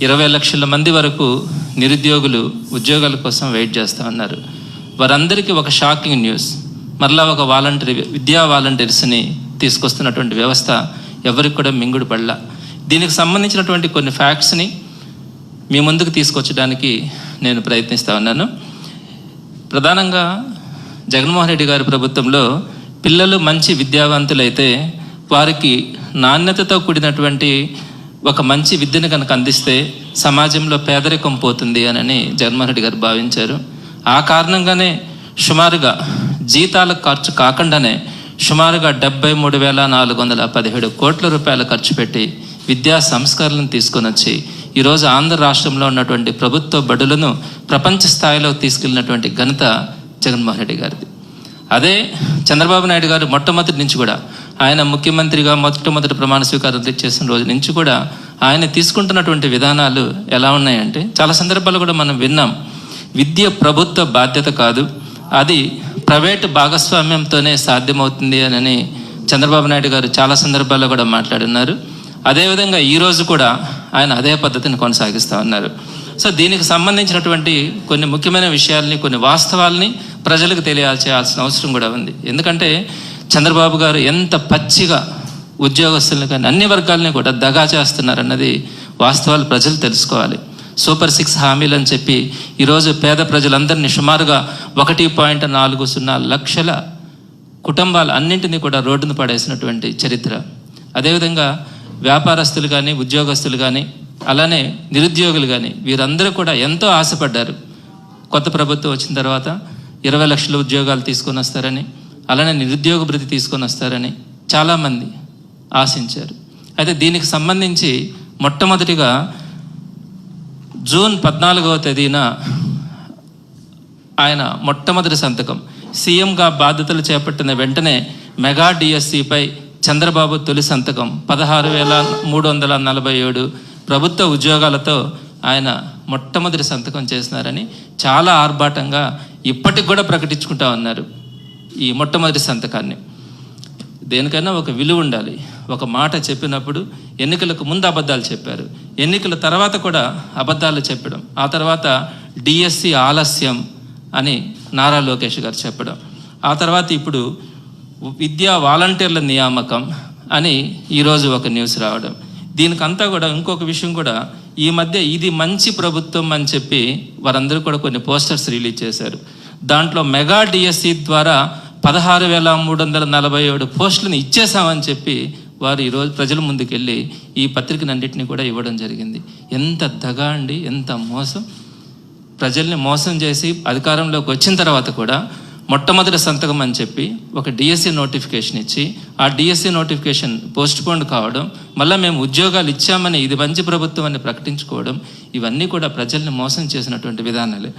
20 లక్షల మంది వరకు నిరుద్యోగులు ఉద్యోగాల కోసం వెయిట్ చేస్తూ ఉన్నారు. వారందరికీ ఒక షాకింగ్ న్యూస్, మరలా ఒక విద్యా వాలంటీర్స్ని తీసుకొస్తున్నటువంటి వ్యవస్థ ఎవరికి కూడా మింగుడు పడలా. దీనికి సంబంధించినటువంటి కొన్ని ఫ్యాక్ట్స్ని మీ ముందుకు తీసుకొచ్చడానికి నేను ప్రయత్నిస్తూ ఉన్నాను. ప్రధానంగా జగన్మోహన్ రెడ్డి గారి ప్రభుత్వంలో పిల్లలు మంచి విద్యావంతులైతే వారికి నాణ్యతతో కూడినటువంటి ఒక మంచి విద్యను కనుక అందిస్తే సమాజంలో పేదరికం పోతుంది అని జగన్మోహన్ రెడ్డి గారు భావించారు. ఆ కారణంగానే సుమారుగా జీతాల ఖర్చు కాకుండానే సుమారుగా 73,417 కోట్ల రూపాయలు ఖర్చు పెట్టి విద్యా సంస్కరణలను తీసుకొని వచ్చి ఈరోజు ఆంధ్ర రాష్ట్రంలో ఉన్నటువంటి ప్రభుత్వ బడులను ప్రపంచ స్థాయిలో తీసుకెళ్ళినటువంటి ఘనత జగన్మోహన్ రెడ్డి గారిది. అదే చంద్రబాబు నాయుడు గారు మొట్టమొదటి నుంచి కూడా ఆయన ముఖ్యమంత్రిగా మొట్టమొదటి ప్రమాణ స్వీకారం చేసిన రోజు నుంచి కూడా ఆయన తీసుకుంటున్నటువంటి విధానాలు ఎలా ఉన్నాయంటే, చాలా సందర్భాలు కూడా మనం విన్నాం. విద్య ప్రభుత్వ బాధ్యత కాదు, అది ప్రైవేటు భాగస్వామ్యంతోనే సాధ్యమవుతుంది అని చంద్రబాబు నాయుడు గారు చాలా సందర్భాల్లో కూడా మాట్లాడున్నారు. అదేవిధంగా ఈరోజు కూడా ఆయన అదే పద్ధతిని కొనసాగిస్తూ ఉన్నారు. సో దీనికి సంబంధించినటువంటి కొన్ని ముఖ్యమైన విషయాల్ని, కొన్ని వాస్తవాల్ని ప్రజలకు తెలియాల్సిన అవసరం కూడా ఉంది. ఎందుకంటే చంద్రబాబు గారు ఎంత పచ్చిగా ఉద్యోగస్తులను కానీ అన్ని వర్గాలని కూడా దగా చేస్తున్నారన్నది వాస్తవాలు ప్రజలు తెలుసుకోవాలి. సూపర్ 6 హామీలు అని చెప్పి ఈరోజు పేద ప్రజలందరినీ సుమారుగా 1.40 లక్షల కుటుంబాలు అన్నింటినీ కూడా రోడ్డును పడేసినటువంటి చరిత్ర. అదేవిధంగా వ్యాపారస్తులు కానీ, ఉద్యోగస్తులు కానీ, అలానే నిరుద్యోగులు కానీ వీరందరూ కూడా ఎంతో ఆశపడ్డారు. కొత్త ప్రభుత్వం వచ్చిన తర్వాత 20 లక్షల ఉద్యోగాలు తీసుకొని వస్తారని, అలానే నిరుద్యోగ భృతి తీసుకొని వస్తారని చాలామంది ఆశించారు. అయితే దీనికి సంబంధించి మొట్టమొదటిగా జూన్ 14వ తేదీన ఆయన మొట్టమొదటి సంతకం, సీఎంగా బాధ్యతలు చేపట్టిన వెంటనే మెగా డిఎస్సిపై చంద్రబాబు తొలి సంతకం 16,347 ప్రభుత్వ ఉద్యోగాలతో ఆయన మొట్టమొదటి సంతకం చేసినారని చాలా ఆర్భాటంగా ఇప్పటికి కూడా ప్రకటించుకుంటా ఉన్నారు. ఈ మొట్టమొదటి సంతకాన్ని దేనికైనా ఒక విలువ ఉండాలి. ఒక మాట చెప్పినప్పుడు ఎన్నికలకు ముందు అబద్ధాలు చెప్పారు, ఎన్నికల తర్వాత కూడా అబద్ధాలు చెప్పడం, ఆ తర్వాత డిఎస్సి ఆలస్యం అని నారా లోకేష్ గారు చెప్పడం, ఆ తర్వాత ఇప్పుడు విద్యా వాలంటీర్ల నియామకం అని ఈరోజు ఒక న్యూస్ రావడం. దీనికంతా కూడా ఇంకొక విషయం కూడా, ఈ మధ్య ఇది మంచి ప్రభుత్వం అని చెప్పి వారందరూ కూడా కొన్ని పోస్టర్స్ రిలీజ్ చేశారు. దాంట్లో మెగా డిఎస్సి ద్వారా 16,347 పోస్టులను ఇచ్చేసామని చెప్పి వారు ఈరోజు ప్రజల ముందుకెళ్ళి ఈ పత్రికనన్నింటినీ కూడా ఇవ్వడం జరిగింది. ఎంత దగా అండి, ఎంత మోసం! ప్రజల్ని మోసం చేసి అధికారంలోకి వచ్చిన తర్వాత కూడా మొట్టమొదటి సంతకం అని చెప్పి ఒక డిఎస్సి నోటిఫికేషన్ ఇచ్చి ఆ డిఎస్సి నోటిఫికేషన్ పోస్ట్పోన్ కావడం, మళ్ళీ మేము ఉద్యోగాలు ఇచ్చామని ఇది మంచి ప్రభుత్వం అని ప్రకటించుకోవడం, ఇవన్నీ కూడా ప్రజల్ని మోసం చేసినటువంటి విధానాలు.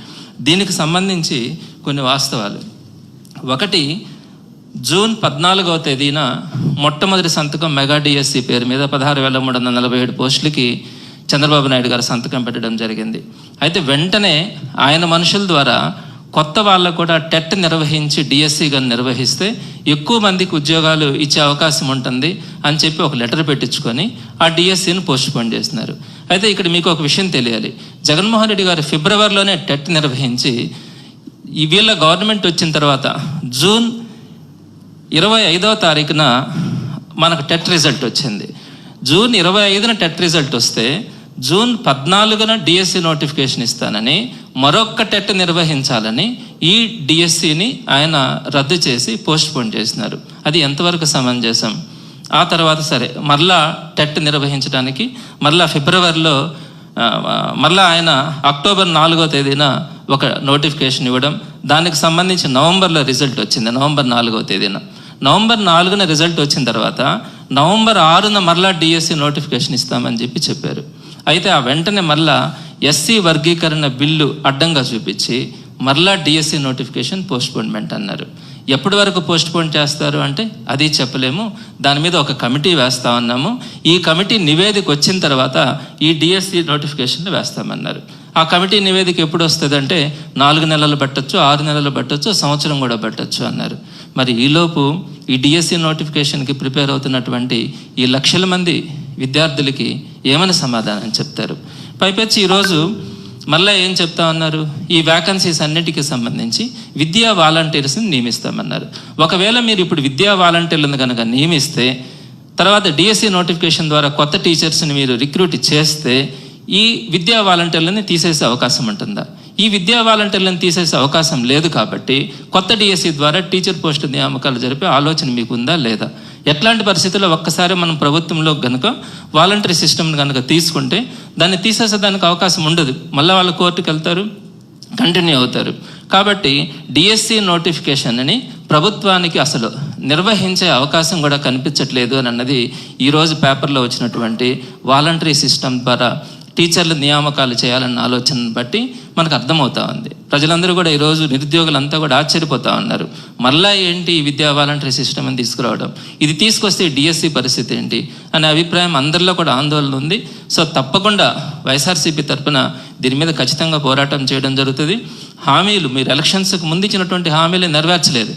దీనికి సంబంధించి కొన్ని వాస్తవాలు. ఒకటి, జూన్ 14వ తేదీన మొట్టమొదటి సంతకం మెగా డిఎస్సి పేరు మీద 16,347 పోస్టులకి చంద్రబాబు నాయుడు గారు సంతకం పెట్టడం జరిగింది. అయితే వెంటనే ఆయన మనుషుల ద్వారా కొత్త వాళ్ళకు కూడా టెట్ నిర్వహించి డిఎస్సి కానీ నిర్వహిస్తే ఎక్కువ మందికి ఉద్యోగాలు ఇచ్చే అవకాశం ఉంటుంది అని చెప్పి ఒక లెటర్ పెట్టించుకొని ఆ డిఎస్సిని పోస్ట్పోన్ చేస్తున్నారు. అయితే ఇక్కడ మీకు ఒక విషయం తెలియాలి, జగన్మోహన్ రెడ్డి గారు ఫిబ్రవరిలోనే టెట్ నిర్వహించి ఈ వీళ్ళ గవర్నమెంట్ వచ్చిన తర్వాత జూన్ 25వ తారీఖున మనకు టెట్ రిజల్ట్ వచ్చింది. జూన్ 25న టెట్ రిజల్ట్ వస్తే జూన్ 14న డిఎస్సి నోటిఫికేషన్ ఇస్తానని, మరొక్క టెట్ నిర్వహించాలని ఈ డిఎస్సిని ఆయన రద్దు చేసి పోస్ట్పోన్ చేసినారు. అది ఎంతవరకు సమంజసం? ఆ తర్వాత సరే మరలా టెట్ నిర్వహించడానికి మరలా ఫిబ్రవరిలో మరలా ఆయన అక్టోబర్ 4వ తేదీన ఒక నోటిఫికేషన్ ఇవ్వడం, దానికి సంబంధించి నవంబర్లో రిజల్ట్ వచ్చింది. నవంబర్ 4వ తేదీన, నవంబర్ 4న రిజల్ట్ వచ్చిన తర్వాత నవంబర్ 6న మరలా డిఎస్సి నోటిఫికేషన్ ఇస్తామని చెప్పారు. అయితే ఆ వెంటనే మరలా ఎస్సీ వర్గీకరణ బిల్లు అడ్డంగా చూపించి మరలా డిఎస్సి నోటిఫికేషన్ పోస్ట్పోన్మెంట్ అన్నారు. ఎప్పటి వరకు పోస్ట్పోన్ చేస్తారు అంటే అది చెప్పలేము, దాని మీద ఒక కమిటీ వేస్తా ఉన్నాము, ఈ కమిటీ నివేదిక వచ్చిన తర్వాత ఈ డిఎస్సి నోటిఫికేషన్ వేస్తామన్నారు. ఆ కమిటీ నివేదిక ఎప్పుడు వస్తుంది అంటే 4 నెలలు పట్టచ్చు, 6 నెలలు పట్టచ్చు, సంవత్సరం కూడా పట్టచ్చు అన్నారు. మరి ఈలోపు ఈ డిఎస్సి నోటిఫికేషన్కి ప్రిపేర్ అవుతున్నటువంటి ఈ లక్షల మంది విద్యార్థులకి ఏమని సమాధానం చెప్తారు? పైపెచ్చి ఈరోజు మళ్ళీ ఏం చెప్తా ఉన్నారు, ఈ వ్యాకన్సీస్ అన్నిటికీ సంబంధించి విద్యా వాలంటీర్స్ని నియమిస్తామన్నారు. ఒకవేళ మీరు ఇప్పుడు విద్యా వాలంటీర్లను కనుక నియమిస్తే తర్వాత డిఎస్సి నోటిఫికేషన్ ద్వారా కొత్త టీచర్స్ని మీరు రిక్రూట్ చేస్తే ఈ విద్యా వాలంటీర్లని తీసేసే అవకాశం ఉంటుందా? ఈ విద్యా వాలంటీర్లను తీసేసే అవకాశం లేదు కాబట్టి కొత్త డిఎస్సి ద్వారా టీచర్ పోస్టు నియామకాలు జరిపే ఆలోచన మీకు ఉందా లేదా? ఎట్లాంటి పరిస్థితుల్లో ఒక్కసారి మనం ప్రభుత్వంలో కనుక వాలంటరీ సిస్టమ్ని కనుక తీసుకుంటే దాన్ని తీసేసేదానికి అవకాశం ఉండదు. మళ్ళీ వాళ్ళు కోర్టుకు వెళ్తారు, కంటిన్యూ అవుతారు. కాబట్టి డిఎస్సి నోటిఫికేషన్ని ప్రభుత్వానికి అసలు నిర్వహించే అవకాశం కూడా కనిపించట్లేదు అని అన్నది ఈరోజు పేపర్లో వచ్చినటువంటి వాలంటరీ సిస్టమ్ ద్వారా టీచర్ల నియామకాలు చేయాలన్న ఆలోచనను బట్టి మనకు అర్థమవుతా ఉంది. ప్రజలందరూ కూడా ఈరోజు నిరుద్యోగులంతా కూడా ఆశ్చర్యపోతూ ఉన్నారు. మళ్ళా ఏంటి ఈ విద్యా వాలంటరీ సిస్టమ్ అని తీసుకురావడం, ఇది తీసుకొస్తే డిఎస్సి పరిస్థితి ఏంటి అనే అభిప్రాయం అందరిలో కూడా ఆందోళన ఉంది. సో తప్పకుండా వైఎస్ఆర్సీపీ తరఫున దీని మీద ఖచ్చితంగా పోరాటం చేయడం జరుగుతుంది. హామీలు మీరు ఎలక్షన్స్కి ముందు ఇచ్చినటువంటి హామీలు నెరవేర్చలేదు.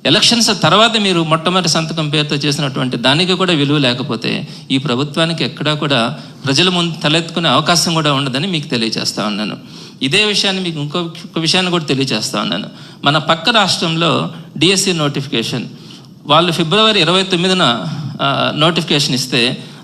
ఎలక్షన్స్ తర్వాత మీరు మొట్టమొదటి సంతకం పేరుతో చేసినటువంటి దానికి కూడా విలువ లేకపోతే ఈ ప్రభుత్వానికి ఎక్కడా కూడా ప్రజల ముందు తలెత్తుకునే అవకాశం కూడా ఉండదని మీకు తెలియజేస్తా ఉన్నాను. ఇదే విషయాన్ని మీకు ఇంకొక విషయాన్ని కూడా తెలియజేస్తా ఉన్నాను. మన పక్క రాష్ట్రంలో డిఎస్సి నోటిఫికేషన్ వాళ్ళు ఫిబ్రవరి 29న నోటిఫికేషన్ ఇస్తే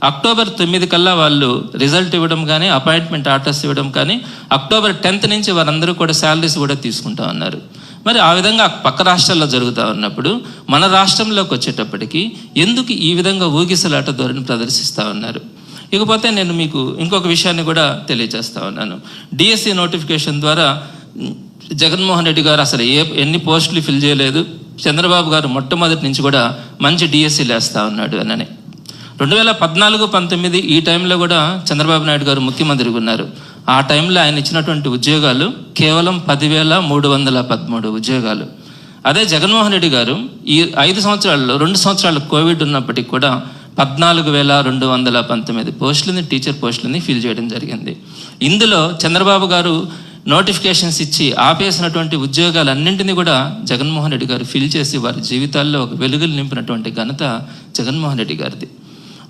అక్టోబర్ 9 కల్లా వాళ్ళు రిజల్ట్ ఇవ్వడం కానీ అపాయింట్మెంట్ ఆర్డర్స్ ఇవ్వడం కానీ అక్టోబర్ 10th నుంచి వారందరూ కూడా శాలరీస్ కూడా తీసుకుంటా ఉన్నారు. మరి ఆ విధంగా పక్క రాష్ట్రాల్లో జరుగుతూ ఉన్నప్పుడు మన రాష్ట్రంలోకి వచ్చేటప్పటికి ఎందుకు ఈ విధంగా ఊగిసలాట ధోరణి ప్రదర్శిస్తూ ఉన్నారు? ఇకపోతే నేను మీకు ఇంకొక విషయాన్ని కూడా తెలియజేస్తా ఉన్నాను. డిఎస్సి నోటిఫికేషన్ ద్వారా జగన్మోహన్ రెడ్డి గారు అసలు ఎన్ని పోస్టులు ఫిల్ చేయలేదు, చంద్రబాబు గారు మొట్టమొదటి నుంచి కూడా మంచి డిఎస్సీలు వేస్తూ ఉన్నాడు అని. 2014-19 ఈ టైంలో కూడా చంద్రబాబు నాయుడు గారు ముఖ్యమంత్రిగా ఉన్నారు. ఆ టైంలో ఆయన ఇచ్చినటువంటి ఉద్యోగాలు కేవలం 10,313 ఉద్యోగాలు. అదే జగన్మోహన్ రెడ్డి గారు ఈ 5 సంవత్సరాల్లో 2 సంవత్సరాలు కోవిడ్ ఉన్నప్పటికీ కూడా 14,219 పోస్టులని టీచర్ పోస్టులని ఫిల్ చేయడం జరిగింది. ఇందులో చంద్రబాబు గారు నోటిఫికేషన్స్ ఇచ్చి ఆపేసినటువంటి ఉద్యోగాలన్నింటినీ కూడా జగన్మోహన్ రెడ్డి గారు ఫిల్ చేసి వారి జీవితాల్లో ఒక వెలుగులు నింపినటువంటి ఘనత జగన్మోహన్ రెడ్డి గారిది.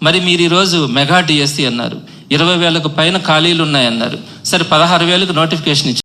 మరి మీరు ఈరోజు మెగా డిఎస్సి అన్నారు, 20,000కు పైన ఖాళీలు ఉన్నాయన్నారు. సరే 16,000కు నోటిఫికేషన్ ఇచ్చారు.